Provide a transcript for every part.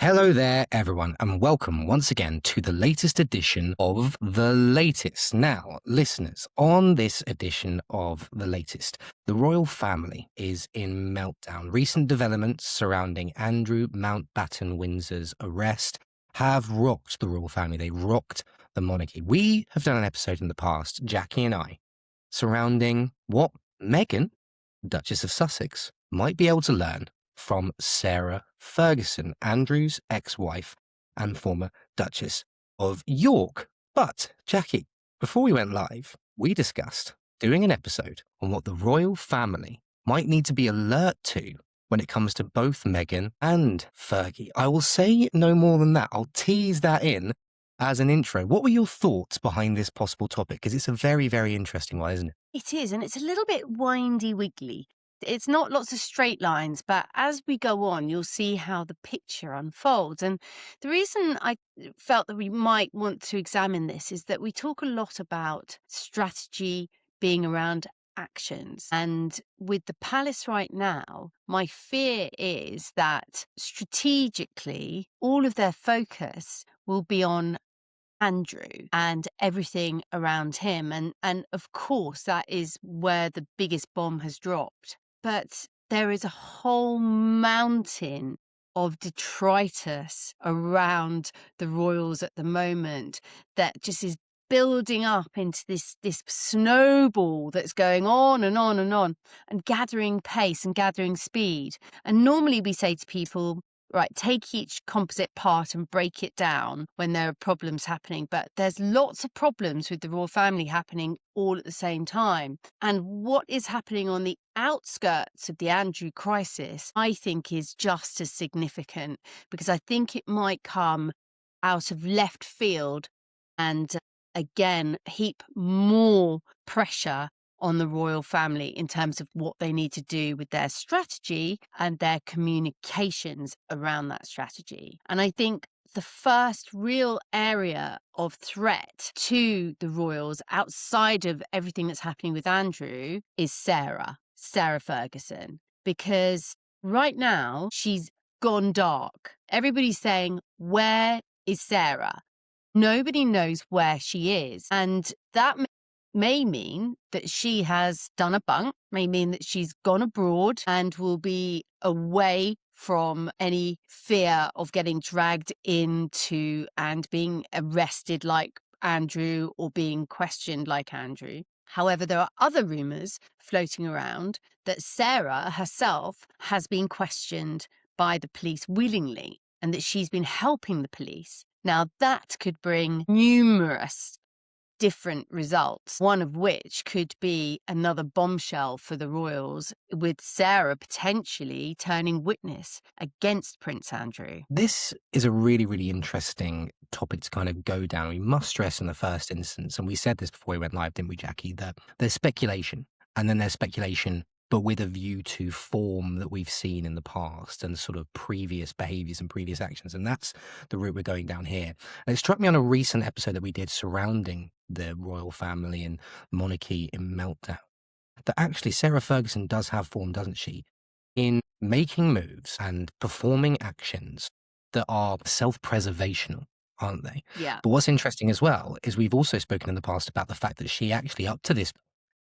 Hello there, everyone, and welcome once again to the latest edition of The Latest. Now, listeners, on this edition of The Latest, the royal family is in meltdown. Recent developments surrounding Andrew Mountbatten-Windsor's arrest have rocked the royal family. They rocked the monarchy. We have done an episode in the past, Jackie and I, surrounding what Meghan, Duchess of Sussex, might be able to learn from Sarah Ferguson, Andrew's ex-wife and former Duchess of York. But, Jackie, before we went live, we discussed doing an episode on what the royal family might need to be alert to when it comes to both Meghan and Fergie. I will say no more than that. I'll tease that in as an intro. What were your thoughts behind this possible topic? Because it's a very, very interesting one, isn't it? It is, and it's a little bit windy wiggly. It's not lots of straight lines, but as we go on, you'll see how the picture unfolds. And the reason I felt that we might want to examine this is that we talk a lot about strategy being around actions. And with the palace right now, my fear is that strategically, all of their focus will be on Andrew and everything around him. And of course, that is where the biggest bomb has dropped. But there is a whole mountain of detritus around the royals at the moment that just is building up into this snowball that's going on and on and on and gathering pace and gathering speed. And normally we say to people, right, take each composite part and break it down when there are problems happening. But there's lots of problems with the royal family happening all at the same time. And what is happening on the outskirts of the Andrew crisis, I think, is just as significant, because I think it might come out of left field and again heap more pressure on the royal family in terms of what they need to do with their strategy and their communications around that strategy. And I think the first real area of threat to the royals outside of everything that's happening with Andrew is Sarah Ferguson, because right now she's gone dark. Everybody's saying, where is Sarah? Nobody knows where she is. And that may mean that she has done a bunk, may mean that she's gone abroad and will be away from any fear of getting dragged into and being arrested like Andrew or being questioned like Andrew. However, there are other rumours floating around that Sarah herself has been questioned by the police willingly and that she's been helping the police. Now, that could bring numerous different results, one of which could be another bombshell for the royals, with Sarah potentially turning witness against Prince Andrew. This is a really, really interesting topic to kind of go down. We must stress in the first instance, and we said this before we went live, didn't we, Jackie, that there's speculation, and then there's speculation, but with a view to form that we've seen in the past and sort of previous behaviors and previous actions. And that's the route we're going down here. And it struck me on a recent episode that we did surrounding the royal family and monarchy in meltdown, that actually Sarah Ferguson does have form, doesn't she, in making moves and performing actions that are self-preservational, aren't they? Yeah. But what's interesting as well is we've also spoken in the past about the fact that she actually, up to this,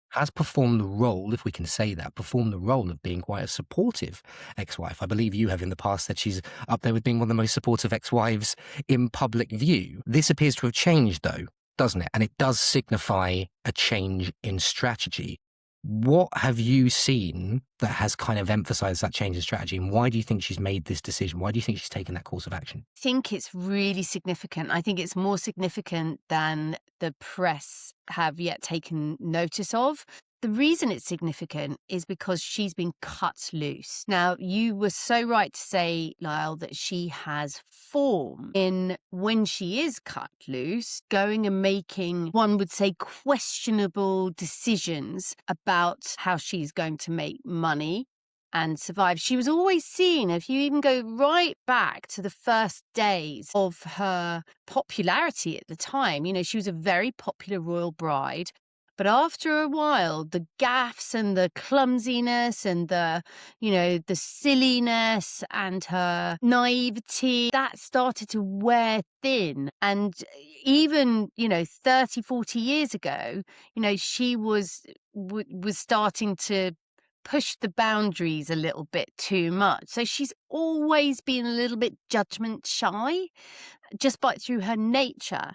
has performed the role, if we can say that, performed the role of being quite a supportive ex-wife. I believe you have in the past said she's up there with being one of the most supportive ex-wives in public view. This appears to have changed, though, doesn't it? And it does signify a change in strategy. What have you seen that has kind of emphasized that change in strategy? And why do you think she's made this decision? Why do you think she's taken that course of action? I think it's really significant. I think it's more significant than the press have yet taken notice of. The reason it's significant is because she's been cut loose. Now, you were so right to say, Lyle, that she has form in when she is cut loose, going and making, one would say, questionable decisions about how she's going to make money and survive. She was always seen, if you even go right back to the first days of her popularity at the time, you know, she was a very popular royal bride. But after a while, the gaffes and the clumsiness and the silliness and her naivety, that started to wear thin. And even, 30, 40 years ago, she was starting to push the boundaries a little bit too much. So she's always been a little bit judgment shy, just by through her nature.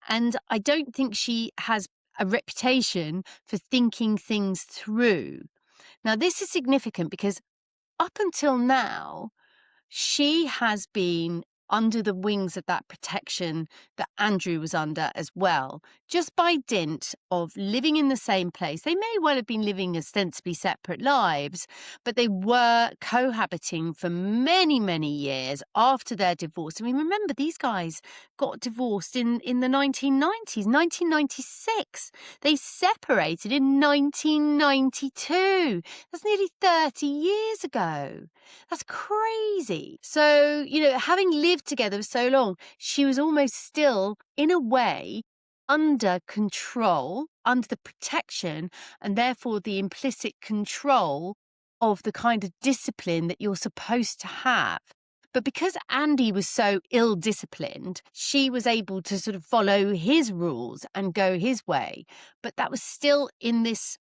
And I don't think she has a reputation for thinking things through. Now, this is significant because up until now, she has been under the wings of that protection that Andrew was under as well, just by dint of living in the same place. They may well have been living ostensibly separate lives, but they were cohabiting for many, many years after their divorce. I mean, remember, these guys got divorced in the 1990s, 1996. They separated in 1992. That's nearly 30 years ago. That's crazy. So, having lived together for so long, she was almost still, in a way, under control, under the protection, and therefore the implicit control of the kind of discipline that you're supposed to have. But because Andy was so ill-disciplined, she was able to sort of follow his rules and go his way. But that was still in this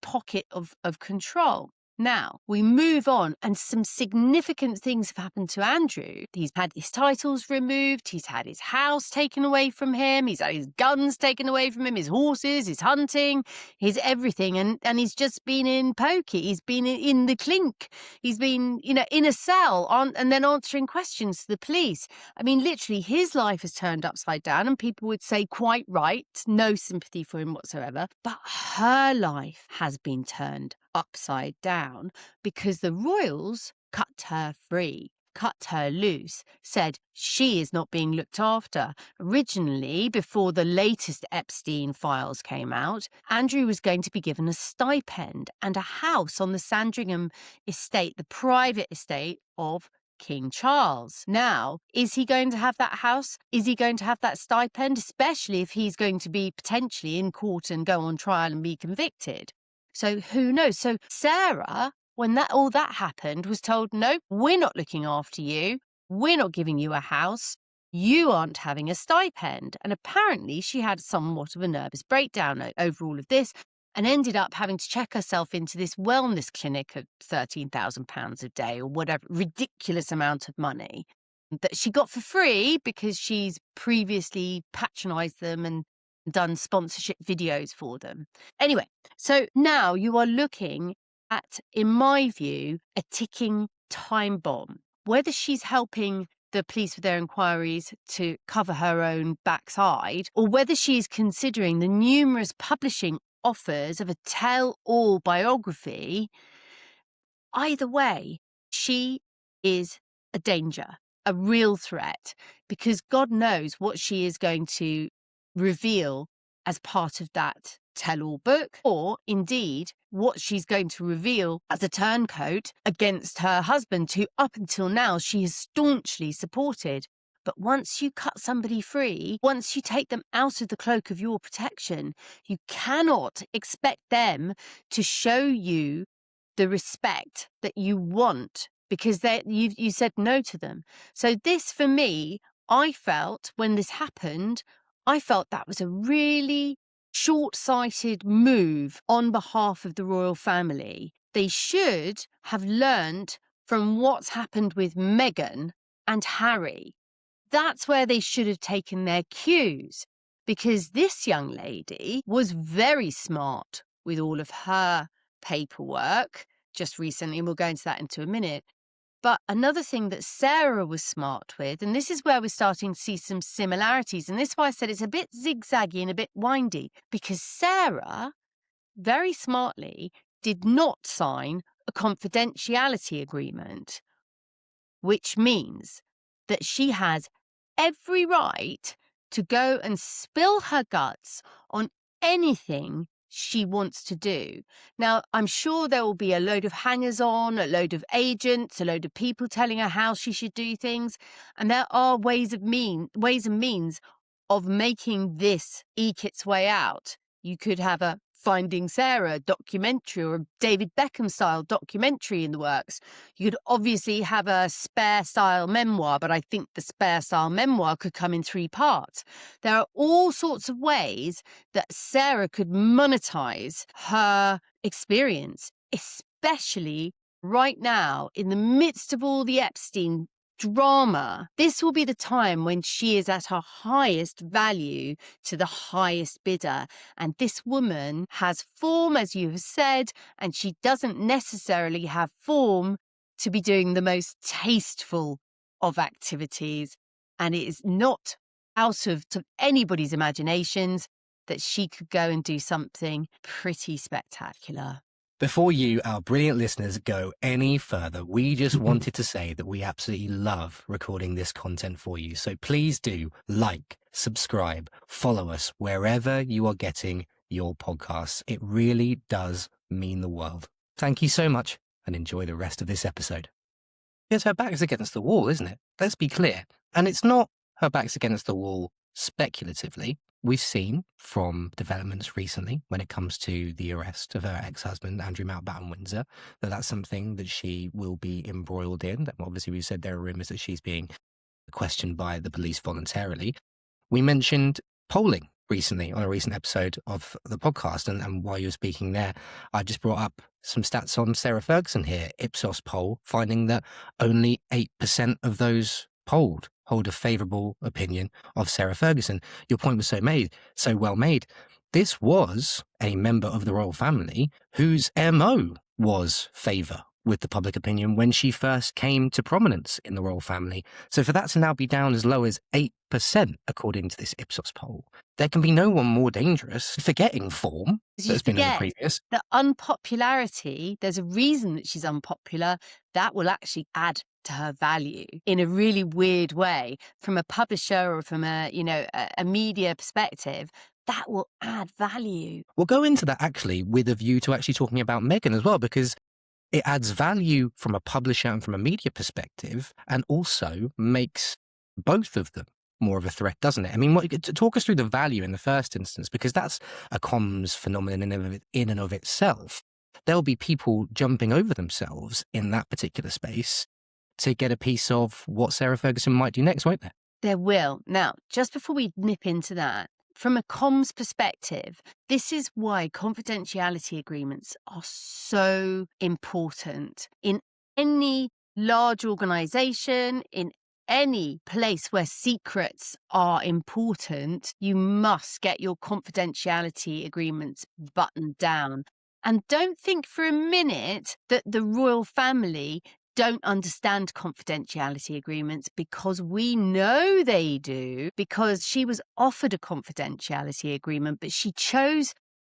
pocket of control. Now, we move on, and some significant things have happened to Andrew. He's had his titles removed, he's had his house taken away from him, he's had his guns taken away from him, his horses, his hunting, his everything, and he's just been in pokey, he's been in the clink, he's been, in a cell and then answering questions to the police. I mean, literally, his life has turned upside down, and people would say quite right, no sympathy for him whatsoever, but her life has been turned upside down because the royals cut her free, cut her loose, said she is not being looked after. Originally, before the latest Epstein files came out, Andrew was going to be given a stipend and a house on the Sandringham estate, the private estate of King Charles. Now, is he going to have that house? Is he going to have that stipend? Especially if he's going to be potentially in court and go on trial and be convicted. So who knows? So Sarah, when all that happened, was told, no, we're not looking after you. We're not giving you a house. You aren't having a stipend. And apparently she had somewhat of a nervous breakdown over all of this and ended up having to check herself into this wellness clinic at £13,000 a day or whatever, ridiculous amount of money that she got for free because she's previously patronised them and done sponsorship videos for them. Anyway, so now you are looking at, in my view, a ticking time bomb. Whether she's helping the police with their inquiries to cover her own backside, or whether she is considering the numerous publishing offers of a tell-all biography, either way, she is a danger, a real threat, because God knows what she is going to reveal as part of that tell-all book, or indeed what she's going to reveal as a turncoat against her husband, who up until now she has staunchly supported. But once you cut somebody free, once you take them out of the cloak of your protection, you cannot expect them to show you the respect that you want because you said no to them. So this, for me, I felt when this happened, I felt that was a really short-sighted move on behalf of the royal family. They should have learned from what's happened with Meghan and Harry. That's where they should have taken their cues, because this young lady was very smart with all of her paperwork just recently, and we'll go into that into a minute. But another thing that Sarah was smart with, and this is where we're starting to see some similarities, and this is why I said it's a bit zigzaggy and a bit windy, because Sarah, very smartly, did not sign a confidentiality agreement, which means that she has every right to go and spill her guts on anything she wants to do. Now, I'm sure there will be a load of hangers-on, a load of agents, a load of people telling her how she should do things, and there are ways and means of making this eke its way out. You could have a Finding Sarah documentary or a David Beckham style documentary in the works. You could obviously have a Spare style memoir, but I think the Spare style memoir could come in 3 parts. There are all sorts of ways that Sarah could monetize her experience, especially right now in the midst of all the Epstein drama. This will be the time when she is at her highest value to the highest bidder. And this woman has form, as you have said, and she doesn't necessarily have form to be doing the most tasteful of activities. And it is not out of anybody's imaginations that she could go and do something pretty spectacular. Before you, our brilliant listeners, go any further, we just wanted to say that we absolutely love recording this content for you. So please do like, subscribe, follow us wherever you are getting your podcasts. It really does mean the world. Thank you so much and enjoy the rest of this episode. Because her back's against the wall, isn't it? Let's be clear. And it's not her back's against the wall speculatively. We've seen from developments recently when it comes to the arrest of her ex-husband, Andrew Mountbatten-Windsor, that that's something that she will be embroiled in. Obviously, we said there are rumours that she's being questioned by the police voluntarily. We mentioned polling recently on a recent episode of the podcast, and while you were speaking there, I just brought up some stats on Sarah Ferguson here, Ipsos poll, finding that only 8% of those polled hold a favourable opinion of Sarah Ferguson. Your point was so well made. This was a member of the royal family whose MO was favour with the public opinion when she first came to prominence in the royal family. So for that to now be down as low as 8%, according to this Ipsos poll, there can be no one more dangerous forgetting form that's been in the previous. The unpopularity, there's a reason that she's unpopular, that will actually add to her value in a really weird way. From a publisher or from a media perspective, that will add value. We'll go into that actually with a view to actually talking about Meghan as well, because it adds value from a publisher and from a media perspective, and also makes both of them more of a threat, doesn't it? I mean, talk us through the value in the first instance, because that's a comms phenomenon in and of itself. There'll be people jumping over themselves in that particular space to get a piece of what Sarah Ferguson might do next, won't there? There will. Now, just before we nip into that, from a comms perspective, this is why confidentiality agreements are so important in any large organization, in any place where secrets are important. You must get your confidentiality agreements buttoned down. And don't think for a minute that the royal family don't understand confidentiality agreements, because we know they do, because she was offered a confidentiality agreement, but she chose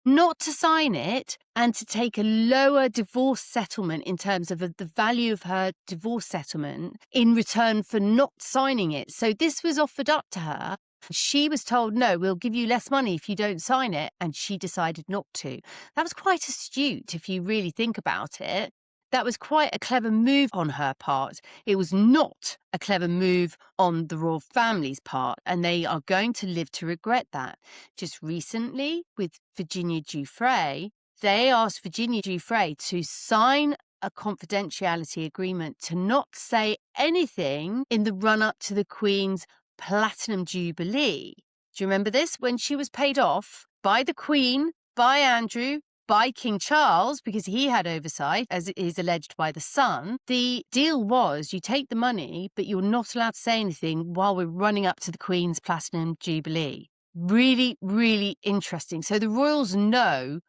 not to sign it and to take a lower divorce settlement in terms of the value of her divorce settlement in return for not signing it. So this was offered up to her. She was told, no, we'll give you less money if you don't sign it. And she decided not to. That was quite astute if you really think about it. That was quite a clever move on her part. It was not a clever move on the royal family's part, and they are going to live to regret that. Just recently, with Virginia Giuffre, they asked Virginia Giuffre to sign a confidentiality agreement to not say anything in the run-up to the Queen's Platinum Jubilee. Do you remember this? When she was paid off by the Queen, by Andrew, by King Charles, because he had oversight, as is alleged by the Sun, the deal was you take the money, but you're not allowed to say anything while we're running up to the Queen's Platinum Jubilee. Really, really interesting. So the royals know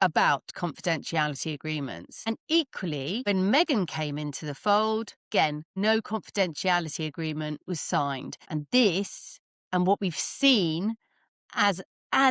about confidentiality agreements. And equally, when Meghan came into the fold, again, no confidentiality agreement was signed. And this, and what we've seen as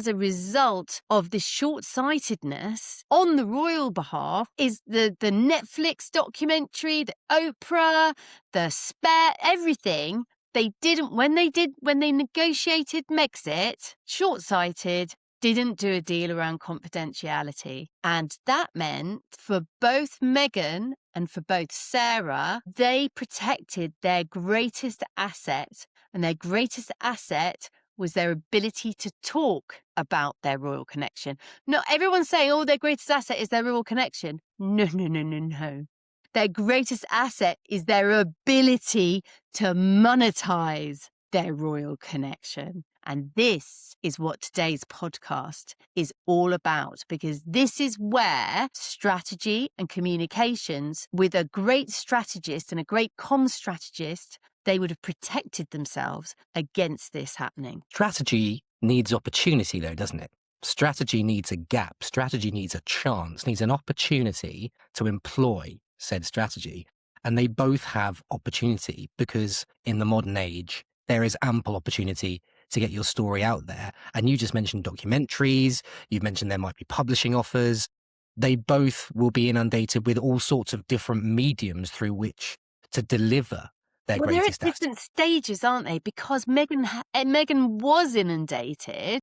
a result of this short-sightedness on the royal behalf, is the Netflix documentary, the Oprah, the Spare, everything. They didn't, when they negotiated Megxit, short-sighted, didn't do a deal around confidentiality. And that meant for both Meghan and for both Sarah, they protected their greatest asset. And their greatest asset was their ability to talk about their royal connection. Not everyone's saying, oh, their greatest asset is their royal connection. No, no, no, no, no. Their greatest asset is their ability to monetize their royal connection. And this is what today's podcast is all about, because this is where strategy and communications, with a great strategist and a great comm strategist, they would have protected themselves against this happening. Strategy needs opportunity, though, doesn't it? Strategy needs a gap. Strategy needs a chance, needs an opportunity to employ said strategy. And they both have opportunity because in the modern age, there is ample opportunity to get your story out there. And you just mentioned documentaries. You've mentioned there might be publishing offers. They both will be inundated with all sorts of different mediums through which to deliver their Well, they're at greatest asset. different stages, aren't they? Because Meghan was inundated.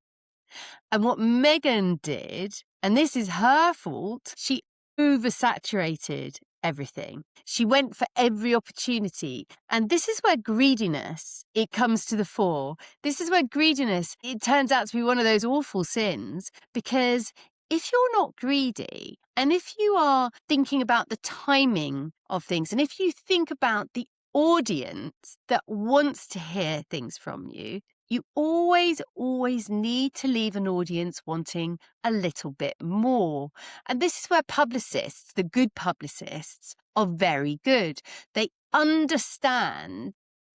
And what Meghan did, and this is her fault, she oversaturated everything. She went for every opportunity. And this is where greediness, it comes to the fore. This is where greediness, it turns out to be one of those awful sins, because if you're not greedy, and if you are thinking about the timing of things, and if you think about the audience that wants to hear things from you, you always need to leave an audience wanting a little bit more. And this is where publicists, the good publicists, are very good. They understand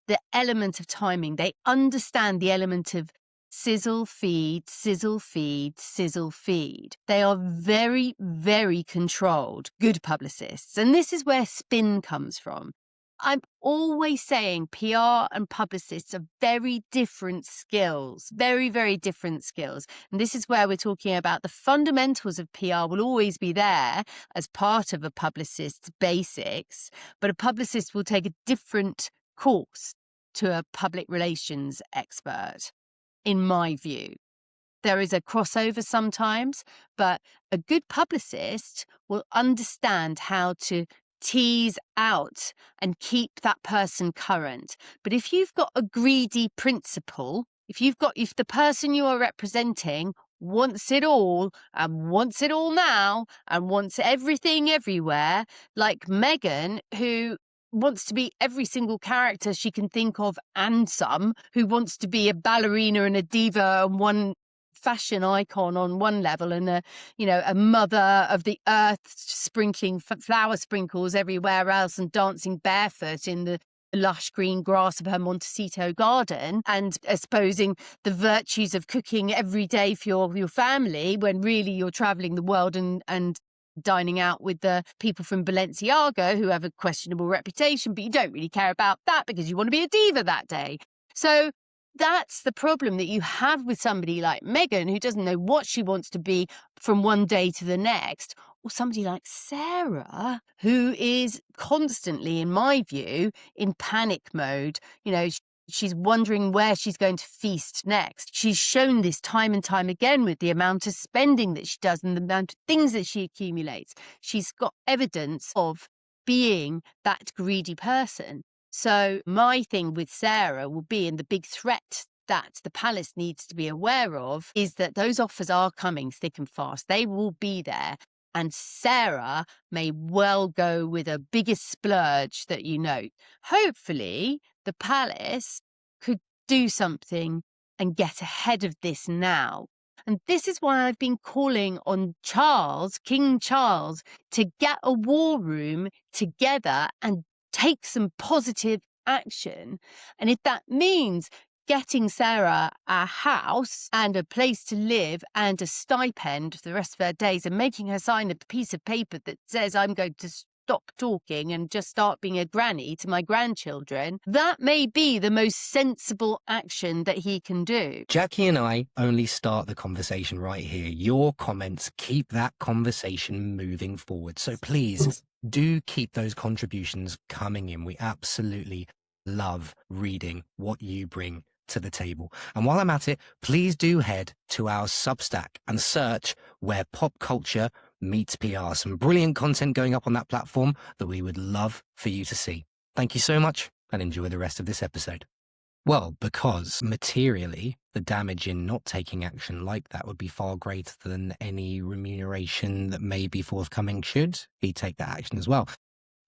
the element of timing. They understand the element of sizzle, feed, sizzle, feed, sizzle, feed. They are very, very controlled, good publicists. And this is where spin comes from. I'm always saying PR and publicists are very different skills, very, very different skills. And this is where we're talking about the fundamentals of PR will always be there as part of a publicist's basics, but a publicist will take a different course to a public relations expert, in my view. There is a crossover sometimes, but a good publicist will understand how to tease out and keep that person current. But if you've got a greedy principle, if the person you are representing wants it all and wants it all now and wants everything everywhere, like Meghan, who wants to be every single character she can think of and some, who wants to be a ballerina and a diva and one fashion icon on one level and a mother of the earth sprinkling flower sprinkles everywhere else and dancing barefoot in the lush green grass of her Montecito garden and espousing the virtues of cooking every day for your family when really you're traveling the world and dining out with the people from Balenciaga who have a questionable reputation, but you don't really care about that because you want to be a diva that day. So that's the problem that you have with somebody like Meghan, who doesn't know what she wants to be from one day to the next, or somebody like Sarah, who is constantly, in my view, in panic mode. She's wondering where she's going to feast next. She's shown this time and time again with the amount of spending that she does and the amount of things that she accumulates. She's got evidence of being that greedy person. So my thing with Sarah will be, and the big threat that the palace needs to be aware of, is that those offers are coming thick and fast. They will be there. And Sarah may well go with a bigger splurge that Hopefully, the palace could do something and get ahead of this now. And this is why I've been calling on King Charles, to get a war room together and take some positive action. And if that means getting Sarah a house and a place to live and a stipend for the rest of her days and making her sign a piece of paper that says, I'm going to stop talking and just start being a granny to my grandchildren, that may be the most sensible action that he can do. Jackie and I only start the conversation right here. Your comments keep that conversation moving forward. So please do keep those contributions coming in. We absolutely love reading what you bring to the table. And while I'm at it, please do head to our Substack and search Where Pop Culture Meets PR. Some brilliant content going up on that platform that we would love for you to see. Thank you so much and enjoy the rest of this episode. Well, because materially, the damage in not taking action like that would be far greater than any remuneration that may be forthcoming should he take that action as well.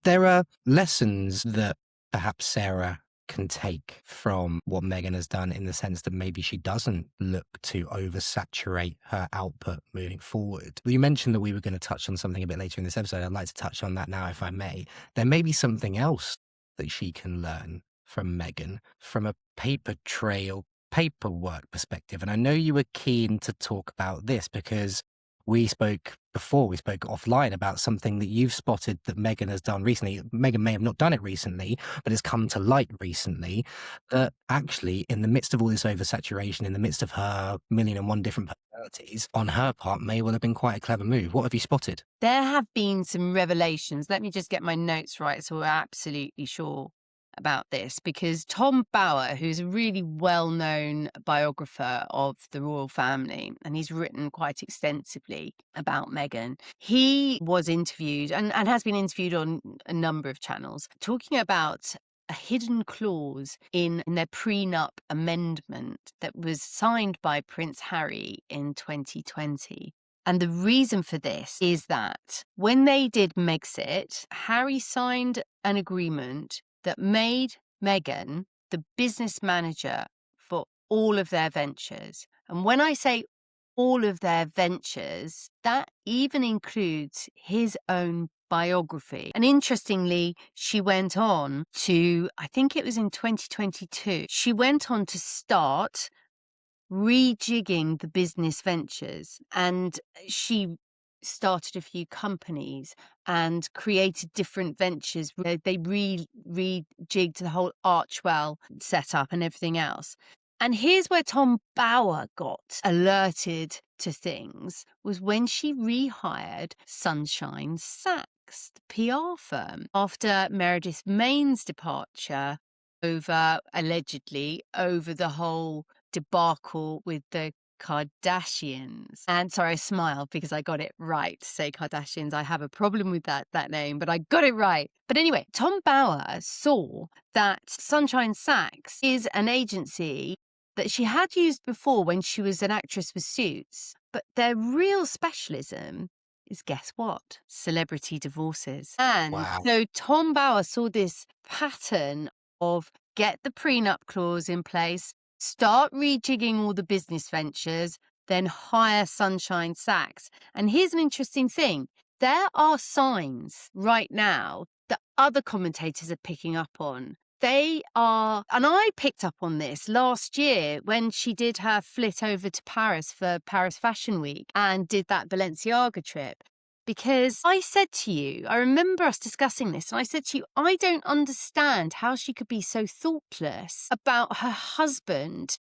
There are lessons that perhaps Sarah can take from what Meghan has done, in the sense that maybe she doesn't look to oversaturate her output moving forward. You mentioned that we were going to touch on something a bit later in this episode. I'd like to touch on that now, if I may. There may be something else that she can learn from Meghan from a paper trail, paperwork perspective. And I know you were keen to talk about this because we spoke offline about something that you've spotted that Meghan has done recently. Meghan may have not done it recently, but it's come to light recently that actually, in the midst of all this oversaturation, in the midst of her million and one different personalities, on her part may well have been quite a clever move. What have you spotted? There have been some revelations. Let me just get my notes right so we're absolutely sure about this, because Tom Bower, who's a really well-known biographer of the royal family, and he's written quite extensively about Meghan, he was interviewed and has been interviewed on a number of channels, talking about a hidden clause in their prenup amendment that was signed by Prince Harry in 2020. And the reason for this is that when they did Megxit, Harry signed an agreement that made Meghan the business manager for all of their ventures. And when I say all of their ventures, that even includes his own biography. And interestingly, she went on to, I think it was in 2022, she went on to start rejigging the business ventures, and she started a few companies and created different ventures. They rejigged the whole Archwell setup and everything else. And here's where Tom Bower got alerted to things, was when she rehired Sunshine Sachs, the PR firm, after Meredith Main's departure allegedly over the whole debacle with the Kardashians. And sorry, I smiled because I got it right to say Kardashians. I have a problem with that name, but I got it right. But anyway, Tom Bower saw that Sunshine Sachs is an agency that she had used before when she was an actress with Suits, but their real specialism is, guess what? Celebrity divorces. And Wow. so Tom Bower saw this pattern of get the prenup clause in place, start rejigging all the business ventures, then hire Sunshine Sachs. And here's an interesting thing. There are signs right now that other commentators are picking up on. They are, and I picked up on this last year when she did her flit over to Paris for Paris Fashion Week and did that Balenciaga trip. Because I said to you, I remember us discussing this, and I said to you, I don't understand how she could be so thoughtless about her husband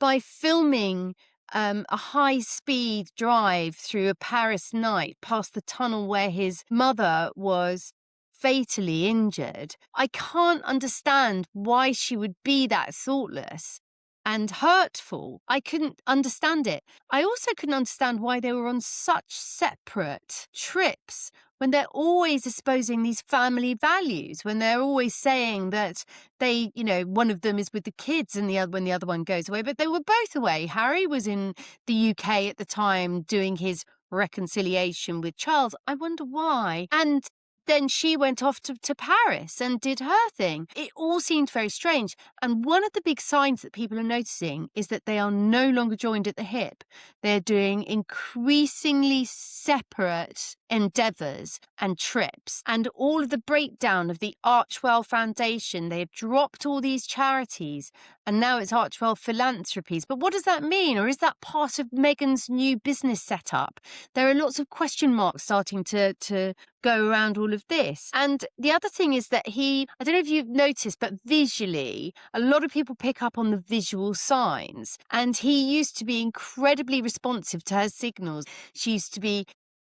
by filming a high-speed drive through a Paris night past the tunnel where his mother was fatally injured. I can't understand why she would be that thoughtless and hurtful. I couldn't understand it. I also couldn't understand why they were on such separate trips when they're always espousing these family values, when they're always saying that they, one of them is with the kids and when the other one goes away, but they were both away. Harry was in the UK at the time doing his reconciliation with Charles. I wonder why. And then she went off to Paris and did her thing. It all seemed very strange. And one of the big signs that people are noticing is that they are no longer joined at the hip. They're doing increasingly separate endeavours and trips. And all of the breakdown of the Archwell Foundation, they've dropped all these charities and now it's Archwell Philanthropies. But what does that mean? Or is that part of Meghan's new business setup? There are lots of question marks starting to go around all of this. And the other thing is that I don't know if you've noticed, but visually, a lot of people pick up on the visual signs. And he used to be incredibly responsive to her signals. She used to be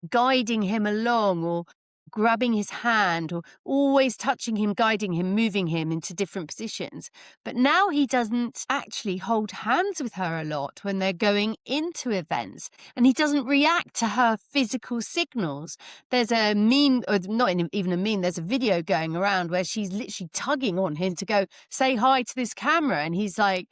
guiding him along or grabbing his hand or always touching him, guiding him, moving him into different positions. But now he doesn't actually hold hands with her a lot when they're going into events, and he doesn't react to her physical signals. There's a meme, or not even a meme, there's a video going around where she's literally tugging on him to go, say hi to this camera. And he's like,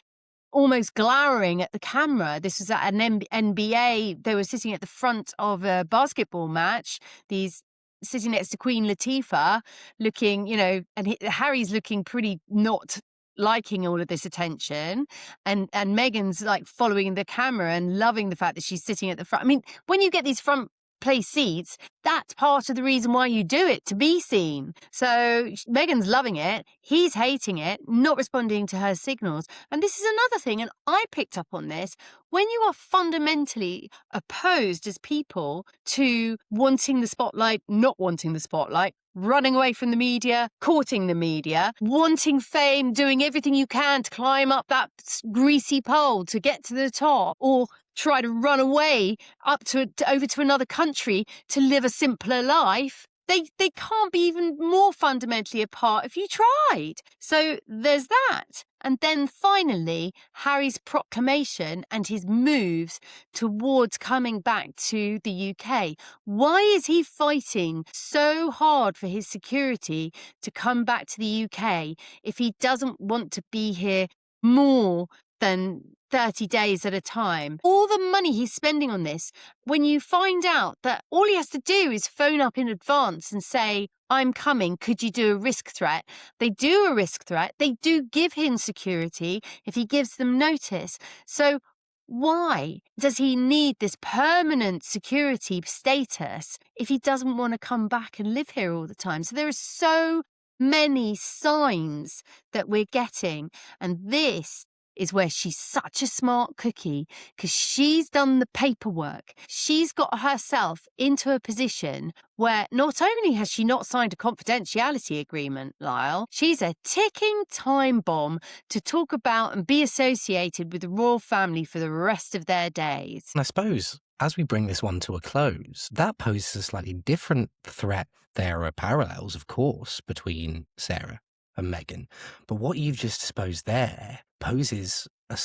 almost glowering at the camera. This was at an NBA. They were sitting at the front of a basketball match. These sitting next to Queen Latifah, looking, and Harry's looking pretty not liking all of this attention, and Meghan's like following the camera and loving the fact that she's sitting at the front. I mean, when you get these front place seats, that's part of the reason why you do it, to be seen. So Meghan's loving it, he's hating it, not responding to her signals. And this is another thing, and I picked up on this, when you are fundamentally opposed as people to wanting the spotlight, not wanting the spotlight, running away from the media, courting the media, wanting fame, doing everything you can to climb up that greasy pole to get to the top, or try to run away over to another country to live a simpler life. They can't be even more fundamentally apart if you tried. So there's that. And then finally, Harry's proclamation and his moves towards coming back to the UK. Why is he fighting so hard for his security to come back to the UK if he doesn't want to be here more than 30 days at a time? All the money he's spending on this, when you find out that all he has to do is phone up in advance and say, I'm coming, could you do a risk threat? They do a risk threat. They do give him security if he gives them notice. So why does he need this permanent security status if he doesn't want to come back and live here all the time? So there are so many signs that we're getting, and this is where she's such a smart cookie, because she's done the paperwork. She's got herself into a position where not only has she not signed a confidentiality agreement, Lyle, she's a ticking time bomb to talk about and be associated with the royal family for the rest of their days. And I suppose as we bring this one to a close, that poses a slightly different threat. There are parallels, of course, between Sarah and Meghan, but what you've just exposed there poses a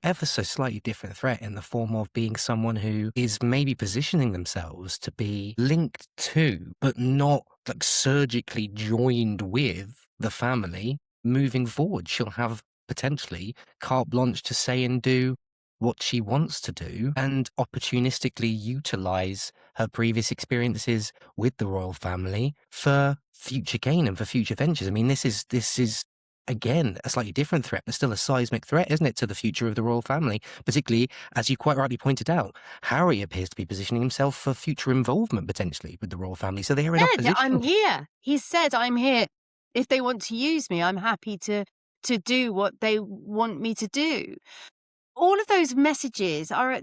ever so slightly different threat in the form of being someone who is maybe positioning themselves to be linked to, but not like surgically joined with the family moving forward. She'll have potentially carte blanche to say and do what she wants to do and opportunistically utilize her previous experiences with the royal family for future gain and for future ventures. I mean, this is again a slightly different threat, but still a seismic threat, isn't it, to the future of the royal family? Particularly, as you quite rightly pointed out, Harry appears to be positioning himself for future involvement potentially with the royal family. So they're in opposition. I'm here. He said, I'm here. If they want to use me, I'm happy to do what they want me to do. All of those messages are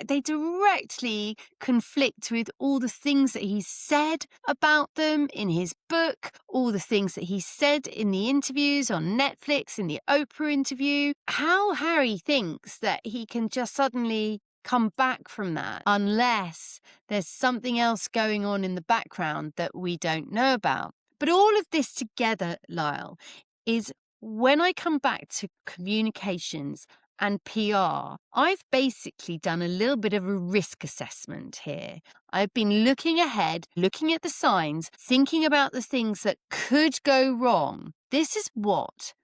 they directly conflict with all the things that he said about them in his book, all the things that he said in the interviews on Netflix, in the Oprah interview. How Harry thinks that he can just suddenly come back from that unless there's something else going on in the background that we don't know about. But all of this together, Lyle, is when I come back to communications and PR, I've basically done a little bit of a risk assessment here. I've been looking ahead, looking at the signs, thinking about the things that could go wrong. This is what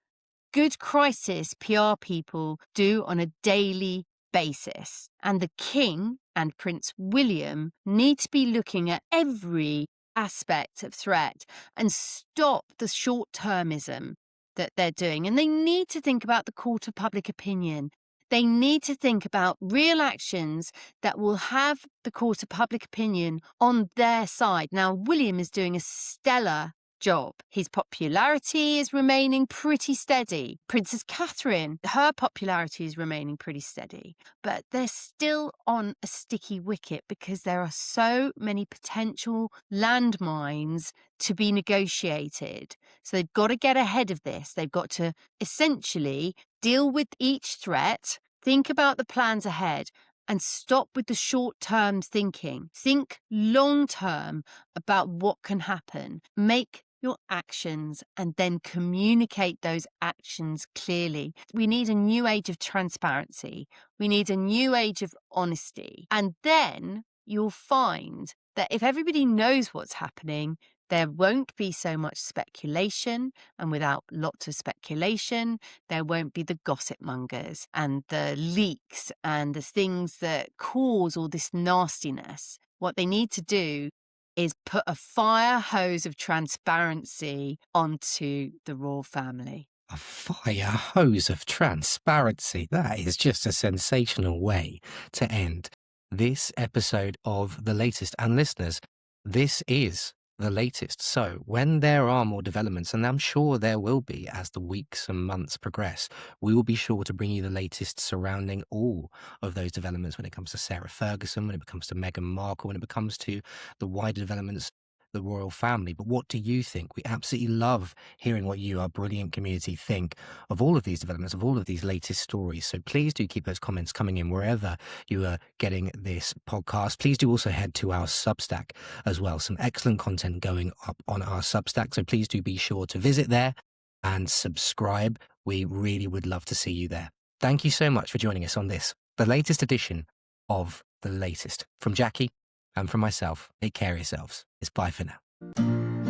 good crisis PR people do on a daily basis. And the King and Prince William need to be looking at every aspect of threat and stop the short-termism that they're doing. And they need to think about the court of public opinion. They need to think about real actions that will have the court of public opinion on their side. Now, William is doing a stellar job. His popularity is remaining pretty steady. Princess Catherine, her popularity is remaining pretty steady. But they're still on a sticky wicket because there are so many potential landmines to be negotiated. So they've got to get ahead of this. They've got to essentially deal with each threat, think about the plans ahead, and stop with the short-term thinking. Think long-term about what can happen. Make your actions and then communicate those actions clearly. We need a new age of transparency. We need a new age of honesty. And then you'll find that if everybody knows what's happening, There won't be so much speculation, and without lots of speculation, there won't be the gossip mongers and the leaks and the things that cause all this nastiness. What they need to do is put a fire hose of transparency onto the royal family. A fire hose of transparency. That is just a sensational way to end this episode of The Latest. And listeners, this is the latest. So when there are more developments, and I'm sure there will be as the weeks and months progress, we will be sure to bring you the latest surrounding all of those developments when it comes to Sarah Ferguson, when it comes to Meghan Markle, when it comes to the wider developments, the royal family. But what do you think? We absolutely love hearing what you, our brilliant community, think of all of these developments, of all of these latest stories. So please do keep those comments coming in wherever you are getting this podcast. Please do also head to our Substack as well. Some excellent content going up on our Substack. So please do be sure to visit there and subscribe. We really would love to see you there. Thank you so much for joining us on this, the latest edition of The Latest. From Jackie and from myself, take care of yourselves. It's bye for now.